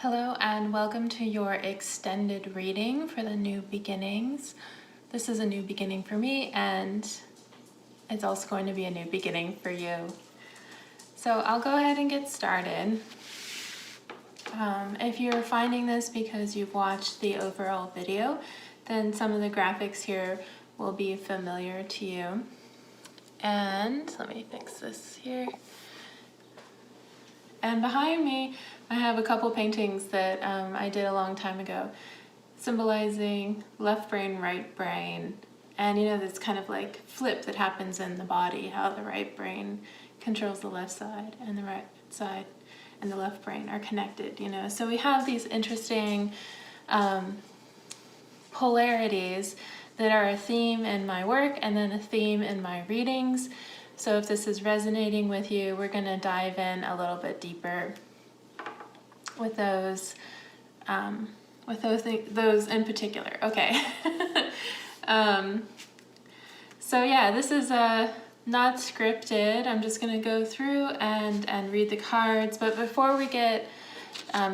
Hello and welcome to your extended reading for the new beginnings. This is a new beginning for me and it's also going to be a new beginning for you. So I'll go ahead and get started. If you're finding this because you've watched the overall video, then some of the graphics here will be familiar to you. And let me fix this here. And behind me, I have a couple paintings that I did a long time ago, symbolizing left brain, right brain. And you know, this kind of like flip that happens in the body, how the right brain controls the left side and the right side and the left brain are connected, you know. So we have these interesting polarities that are a theme in my work and then a theme in my readings. So if this is resonating with you, we're going to dive in a little bit deeper with those in particular. Okay. So yeah, this is not scripted. I'm just going to go through and read the cards. But before we get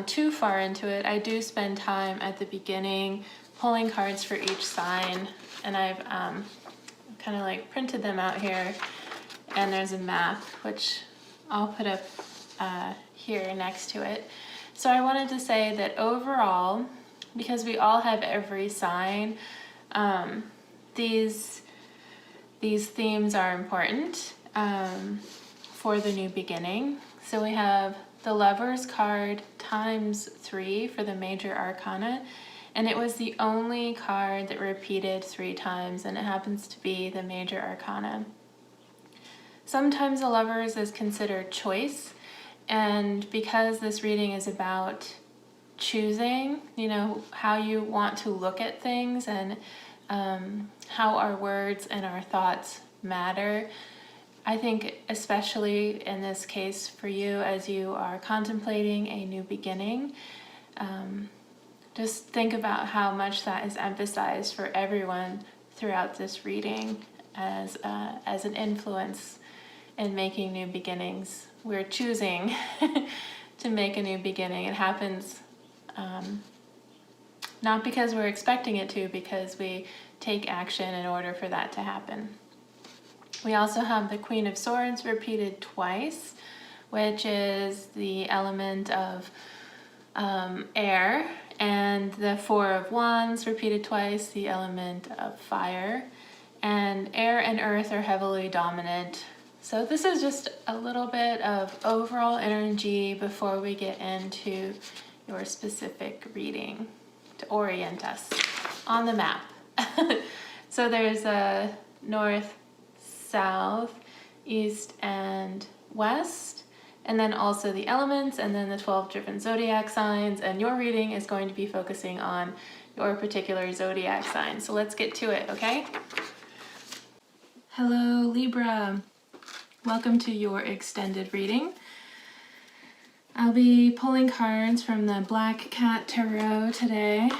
too far into it, I do spend time at the beginning pulling cards for each sign, and I've kind of like printed them out here. And there's a map, which I'll put up here next to it. So I wanted to say that overall, because we all have every sign, these themes are important for the new beginning. So we have the Lover's card times 3 for the major arcana. And it was the only card that repeated 3 times, and it happens to be the major arcana. Sometimes the Lovers is considered choice, and because this reading is about choosing, you know, how you want to look at things and how our words and our thoughts matter, I think especially in this case for you as you are contemplating a new beginning, just think about how much that is emphasized for everyone throughout this reading as an influence in making new beginnings. We're choosing to make a new beginning. It happens not because we're expecting it to, because we take action in order for that to happen. We also have the Queen of Swords repeated twice, which is the element of air, and the Four of Wands repeated twice, the element of fire. And air and earth are heavily dominant. So this is just a little bit of overall energy before we get into your specific reading to orient us on the map. So there's a north, south, east, and west, and then also the elements, and then the 12 different zodiac signs, and your reading is going to be focusing on your particular zodiac sign. So let's get to it, okay? Hello, Libra. Welcome to your extended reading. I'll be pulling cards from the Black Cat Tarot today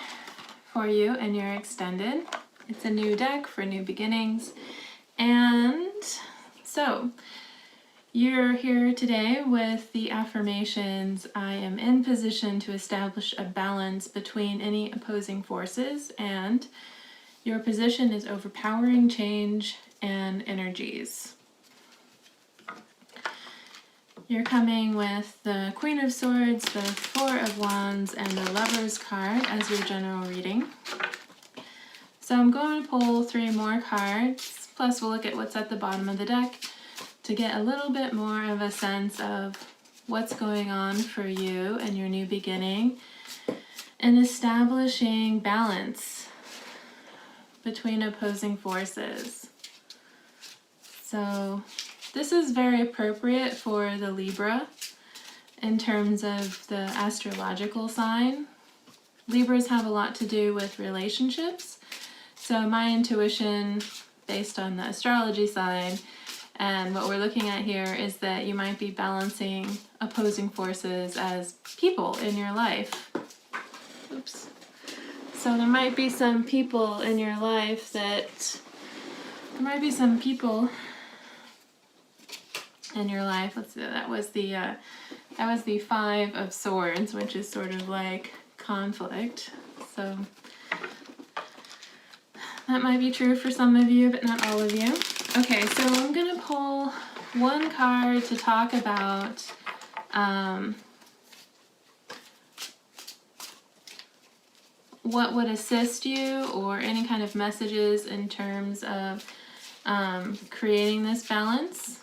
for you and your extended. It's a new deck for new beginnings. And so you're here today with the affirmations: I am in position to establish a balance between any opposing forces, and your position is overpowering change and energies. You're coming with the Queen of Swords, the Four of Wands, and the Lover's card as your general reading. So I'm going to pull 3 more cards, plus we'll look at what's at the bottom of the deck to get a little bit more of a sense of what's going on for you and your new beginning and establishing balance between opposing forces. So this is very appropriate for the Libra in terms of the astrological sign. Libras have a lot to do with relationships. So my intuition, based on the astrology side, and what we're looking at here is that you might be balancing opposing forces as people in your life. Oops. So there might be some people in your life let's see, that was the That was the Five of Swords, which is sort of like conflict. So that might be true for some of you, but not all of you. Okay, so I'm going to pull one card to talk about what would assist you, or any kind of messages in terms of creating this balance.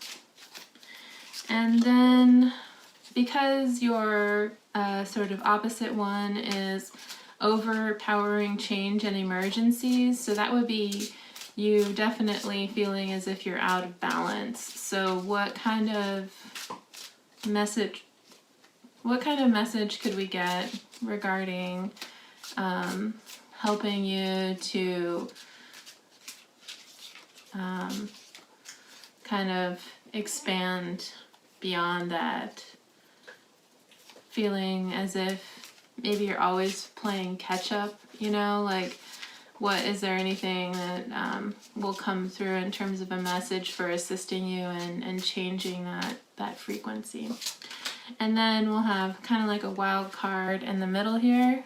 And then, because your sort of opposite one is overpowering change and emergencies, so that would be you definitely feeling as if you're out of balance. So what kind of message could we get regarding helping you to kind of expand beyond that, feeling as if maybe you're always playing catch up, you know, like is there anything that will come through in terms of a message for assisting you and changing that frequency. And then we'll have kind of like a wild card in the middle here,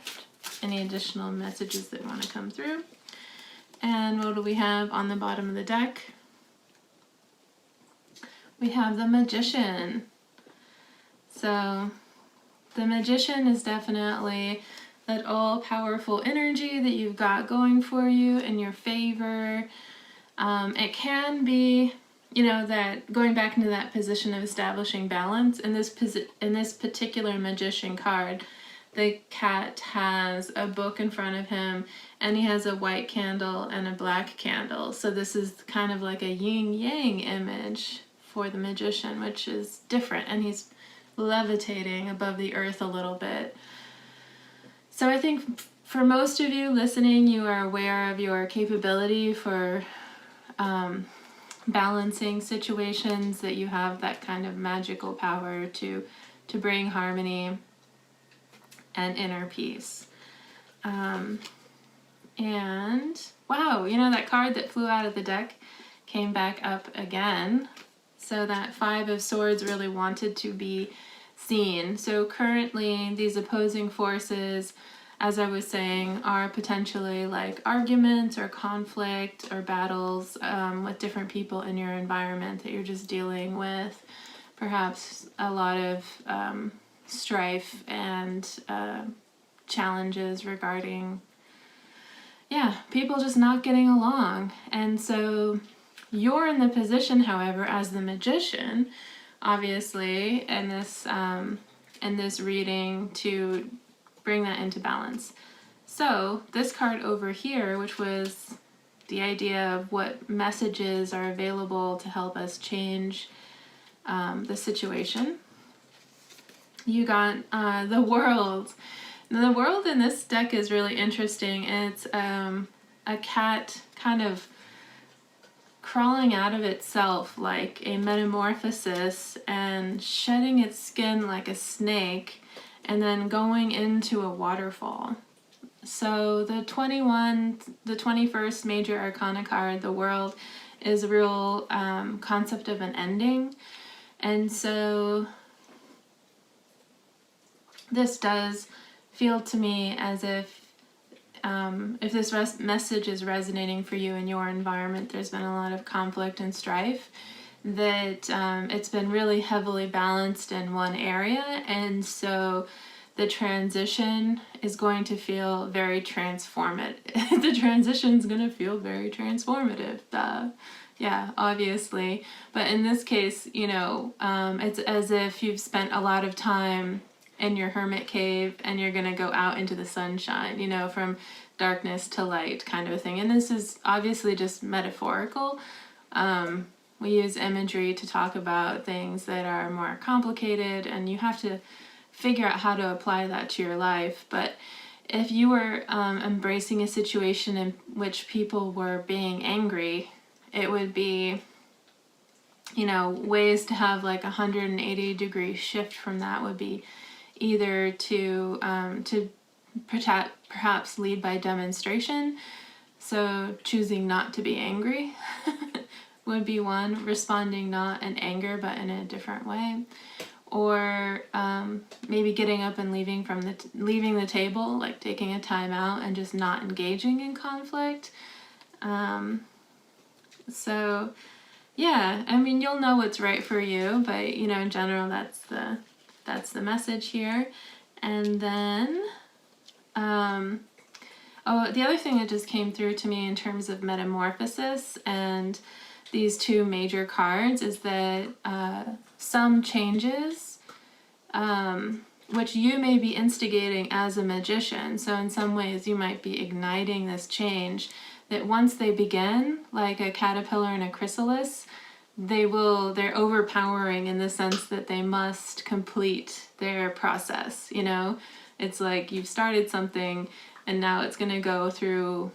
any additional messages that want to come through. And what do we have on the bottom of the deck? We have the Magician. So the Magician is definitely that all-powerful energy that you've got going for you in your favor. It can be, you know, that going back into that position of establishing balance. In this particular Magician card, the cat has a book in front of him, and he has a white candle and a black candle. So this is kind of like a yin-yang image for the Magician, which is different, and he's levitating above the earth a little bit. So I think for most of you listening, you are aware of your capability for balancing situations, that you have that kind of magical power to bring harmony and inner peace. And wow, you know, that card that flew out of the deck came back up again. So that Five of Swords really wanted to be seen. So currently these opposing forces, as I was saying, are potentially like arguments or conflict or battles with different people in your environment that you're just dealing with. Perhaps a lot of strife and challenges regarding, people just not getting along. And so you're in the position, however, as the Magician, obviously, in this reading, to bring that into balance. So this card over here, which was the idea of what messages are available to help us change the situation, you got the World. Now, the World in this deck is really interesting. It's a cat kind of crawling out of itself like a metamorphosis and shedding its skin like a snake and then going into a waterfall. So the 21st major arcana card, the World, is a real concept of an ending. And so this does feel to me as if this message is resonating for you in your environment, there's been a lot of conflict and strife, that it's been really heavily balanced in one area, and so the transition is going to feel very transformative. The transition is going to feel very transformative. Yeah, obviously. But in this case, you know, it's as if you've spent a lot of time in your hermit cave and you're going to go out into the sunshine, you know, from darkness to light kind of a thing. And this is obviously just metaphorical. We use imagery to talk about things that are more complicated, and you have to figure out how to apply that to your life. But if you were embracing a situation in which people were being angry, it would be, you know, ways to have like 180-degree shift from that would be either to perhaps lead by demonstration, so choosing not to be angry would be one, responding not in anger but in a different way, or maybe getting up and leaving the table, like taking a time out and just not engaging in conflict. So yeah, I mean, you'll know what's right for you, but you know, in general, that's the message here. And then oh, the other thing that just came through to me in terms of metamorphosis and these two major cards is that some changes, which you may be instigating as a magician, so in some ways you might be igniting this change, that once they begin, like a caterpillar and a chrysalis, they're overpowering in the sense that they must complete their process, you know? It's like you've started something and now it's going to go through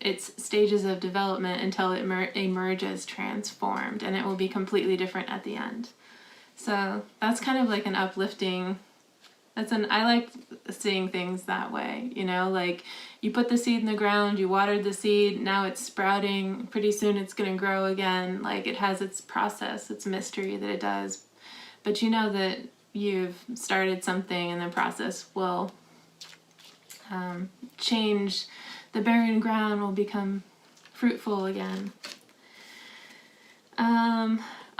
its stages of development until it emerges transformed, and it will be completely different at the end. So that's kind of like an uplifting, I like seeing things that way, you know, like you put the seed in the ground, you watered the seed, now it's sprouting, pretty soon it's going to grow again, like it has its process, its mystery that it does, but you know that you've started something and the process will change, the barren ground will become fruitful again.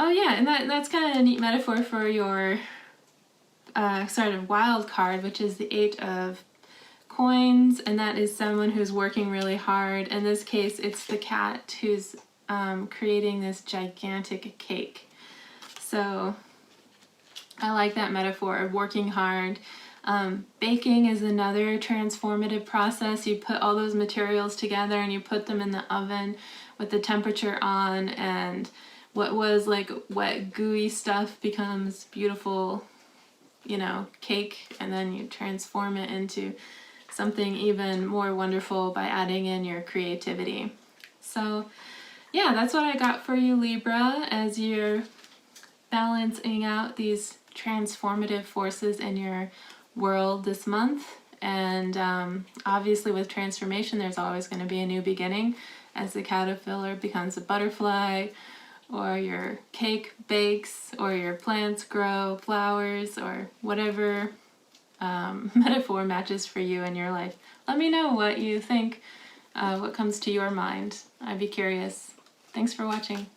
Oh yeah, and that's kind of a neat metaphor for your sort of wild card, which is the 8 of coins, and that is someone who's working really hard. In this case, it's the cat who's creating this gigantic cake. So I like that metaphor of working hard. Baking is another transformative process. You put all those materials together and you put them in the oven with the temperature on, and what was like wet, gooey stuff becomes beautiful, you know, cake, and then you transform it into something even more wonderful by adding in your creativity. So yeah, that's what I got for you, Libra, as you're balancing out these transformative forces in your world this month. And obviously with transformation, there's always going to be a new beginning as the caterpillar becomes a butterfly, or your cake bakes, or your plants grow flowers, or whatever metaphor matches for you in your life. Let me know what you think, what comes to your mind. I'd be curious. Thanks for watching.